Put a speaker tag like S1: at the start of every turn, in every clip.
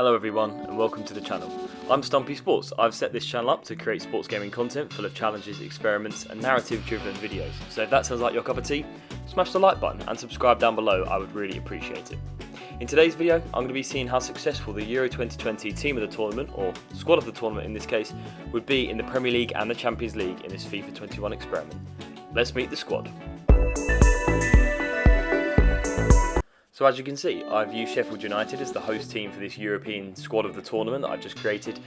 S1: Hello everyone and welcome to the channel. I'm Stumpy Sports. I've set this channel up to create sports gaming content full of challenges, experiments and narrative driven videos. So if that sounds like your cup of tea, smash the like button and subscribe down below, I would really appreciate it. In today's video, I'm going to be seeing how successful the Euro 2020 team of the tournament, or squad of the tournament in this case, would be in the Premier League and the Champions League in this FIFA 21 experiment. Let's meet the squad. So as you can see, I've used Sheffield United as the host team for this European squad of the tournament that I've just created,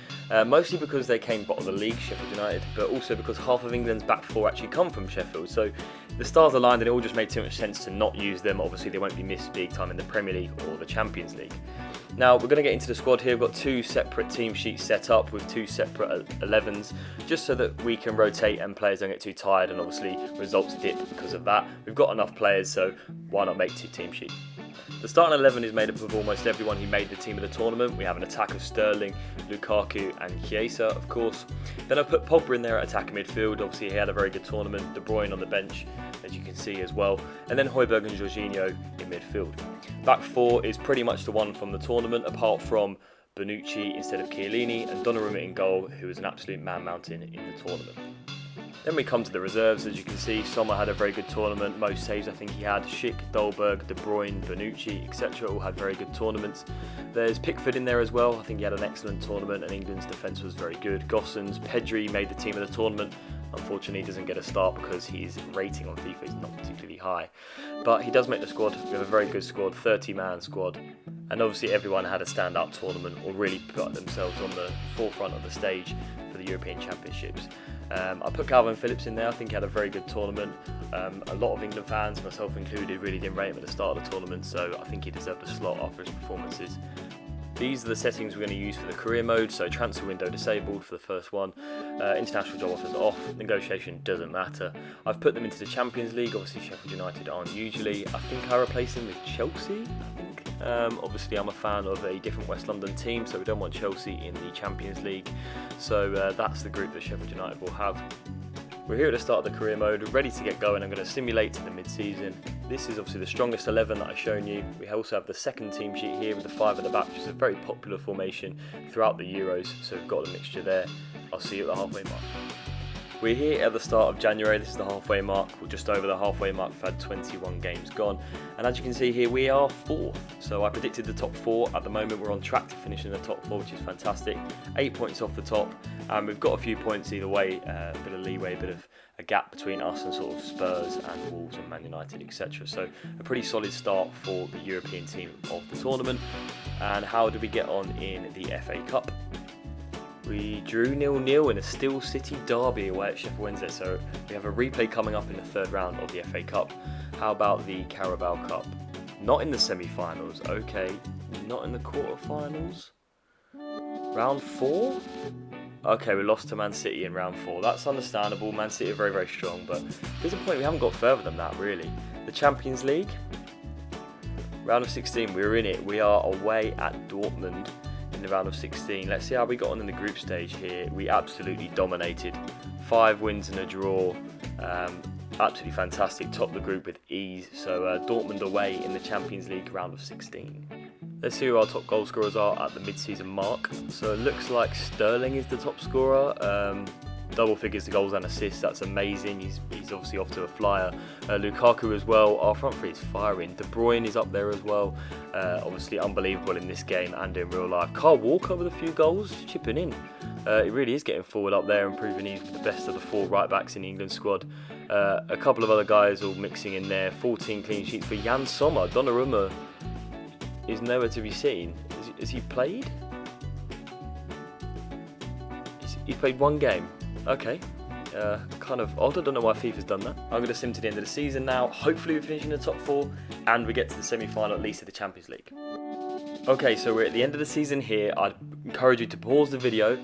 S1: mostly because they came bottom of the league, Sheffield United, but also because half of England's back four actually come from Sheffield, so the stars aligned and it all just made too much sense to not use them. Obviously they won't be missed big time in the Premier League or the Champions League. Now we're going to get into the squad here. We've got two separate team sheets set up with two separate 11s, just so that we can rotate and players don't get too tired and obviously results dip because of that. We've got enough players, so why not make two team sheets? The starting 11 is made up of almost everyone who made the team of the tournament. We have an attack of Sterling, Lukaku and Chiesa, of course. Then I've put Pogba in there at attacking midfield. Obviously he had a very good tournament. De Bruyne on the bench, as you can see as well. And then Højbjerg and Jorginho in midfield. Back four is pretty much the one from the tournament, apart from Bonucci instead of Chiellini and Donnarumma in goal, who was an absolute man mountain in the tournament. Then we come to the reserves. As you can see, Sommer had a very good tournament. Most saves I think he had. Schick, Dolberg, De Bruyne, Bonucci, etc. all had very good tournaments. There's Pickford in there as well. I think he had an excellent tournament and England's defence was very good. Gossens, Pedri made the team of the tournament. Unfortunately, he doesn't get a start because his rating on FIFA is not particularly high. But he does make the squad. We have a very good squad, 30-man squad. And obviously everyone had a stand-up tournament or really put themselves on the forefront of the stage for the European Championships. I put Calvin Phillips in there. I think he had a very good tournament. A lot of England fans, myself included, really didn't rate him at the start of the tournament, so I think he deserved a slot after his performances. These are the settings we're going to use for the career mode, so transfer window disabled for the first one, international job offers off, negotiation doesn't matter. I've put them into the Champions League. Obviously Sheffield United aren't usually. I think I replace them with Chelsea, I think. Obviously I'm a fan of a different West London team, so we don't want Chelsea in the Champions League, so that's the group that Sheffield United will have. We're here at the start of the career mode, ready to get going. I'm going to simulate to the mid-season. This is obviously the strongest 11 that I've shown you. We also have the second team sheet here with the 5 at the back, which is a very popular formation throughout the Euros, so we've got a mixture there. I'll see you at the halfway mark. We're here at the start of January. This is the halfway mark. We're just over the halfway mark. We've had 21 games gone. And as you can see here, we are 4th. So I predicted the top 4. At the moment, we're on track to finish in the top 4, which is fantastic. 8 points off the top. And we've got a few points either way. A bit of leeway, a bit of a gap between us and sort of Spurs and Wolves and Man United, etc. So a pretty solid start for the European team of the tournament. And how did we get on in the FA Cup? We drew 0-0 in a Steel City derby away at Sheffield Wednesday, so we have a replay coming up in the third round of the FA Cup. How about the Carabao Cup? Not in the semi-finals, okay. Not in the quarter-finals? Round 4? Okay, we lost to Man City in round 4. That's understandable. Man City are very, very strong, but disappointing we haven't got further than that, really. The Champions League? Round of 16, we're in it. We are away at Dortmund in the round of 16. Let's see how we got on in the group stage here. We absolutely dominated. 5 wins and a draw. Absolutely fantastic. Top the group with ease. So Dortmund away in the Champions League round of 16. Let's see who our top goal scorers are at the mid-season mark. So it looks like Sterling is the top scorer. Double figures to goals and assists, that's amazing. He's obviously off to a flyer. Lukaku as well, our front three is firing. De Bruyne is up there as well. Obviously unbelievable in this game and in real life. Kyle Walker with a few goals, chipping in. He really is getting forward up there and proving he's the best of the 4 right backs in the England squad. A couple of other guys all mixing in there. 14 clean sheets for Jan Sommer. Donnarumma is nowhere to be seen. Has he played? He's played 1 game. Okay, kind of odd. I don't know why FIFA's done that. I'm going to sim to the end of the season now. Hopefully we finish in the top 4 and we get to the semi-final at least of the Champions League. Okay, so we're at the end of the season here. I'd encourage you to pause the video,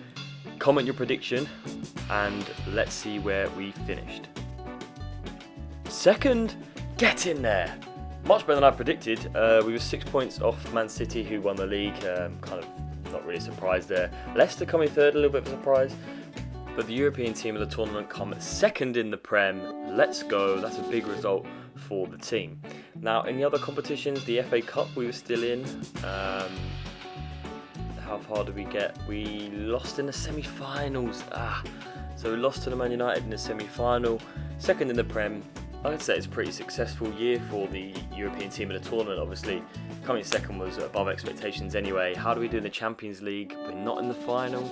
S1: comment your prediction, and let's see where we finished. 2nd, get in there. Much better than I predicted. We were 6 points off Man City, who won the league. Kind of not really surprised there. Leicester coming 3rd, a little bit of a surprise. But the European team of the tournament come 2nd in the Prem. Let's go. That's a big result for the team. Now, in the other competitions, the FA Cup we were still in. how far did we get? We lost in the semi-finals. So we lost to the Man United in the semi-final. Second in the Prem. I'd say it's a pretty successful year for the European team in the tournament. Obviously, coming second was above expectations anyway. How do we do in the Champions League? We're not in the final.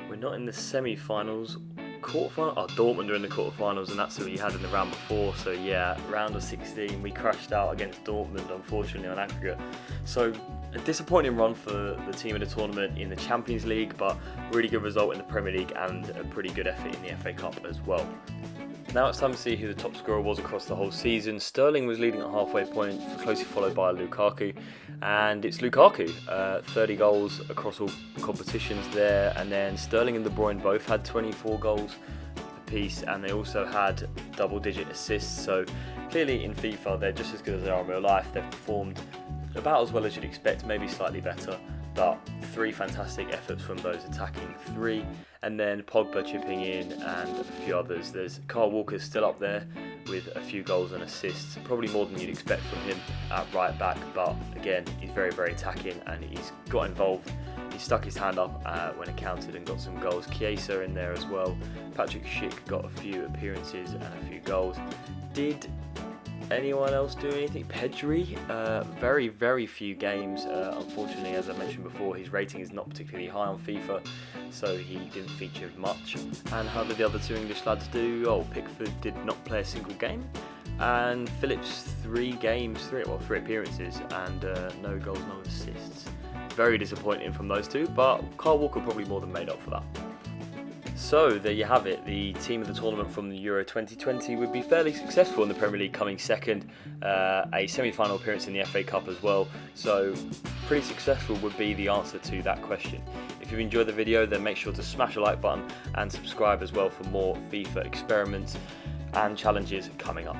S1: We're not in the semi-finals. Quarterfinal? Oh, Dortmund are in the quarterfinals, and that's who we had in the round before. So yeah, round of 16, we crashed out against Dortmund, unfortunately, on aggregate. So a disappointing run for the team in the tournament in the Champions League, but really good result in the Premier League and a pretty good effort in the FA Cup as well. Now it's time to see who the top scorer was across the whole season. Sterling was leading at halfway point, closely followed by Lukaku. And it's Lukaku, 30 goals across all competitions there. And then Sterling and De Bruyne both had 24 goals apiece, and they also had double-digit assists. So clearly in FIFA, they're just as good as they are in real life. They've performed about as well as you'd expect, maybe slightly better. But 3 fantastic efforts from those attacking 3, and then Pogba chipping in and a few others. There's Kyle Walker still up there with a few goals and assists, probably more than you'd expect from him at right back, but again, he's very, very attacking and he's got involved. He stuck his hand up when it counted and got some goals. Chiesa in there as well. Patrick Schick got a few appearances and a few goals. Did anyone else do anything? Pedri, very, very few games. Unfortunately, as I mentioned before, his rating is not particularly high on FIFA, so he didn't feature much. And how did the other 2 English lads do? Oh, Pickford did not play a single game, and Phillips 3 appearances, and no goals, no assists. Very disappointing from those 2, but Kyle Walker probably more than made up for that. So there you have it, the team of the tournament from the Euro 2020 would be fairly successful in the Premier League, coming second, a semi-final appearance in the FA Cup as well, so pretty successful would be the answer to that question. If you've enjoyed the video, then make sure to smash the like button and subscribe as well for more FIFA experiments and challenges coming up.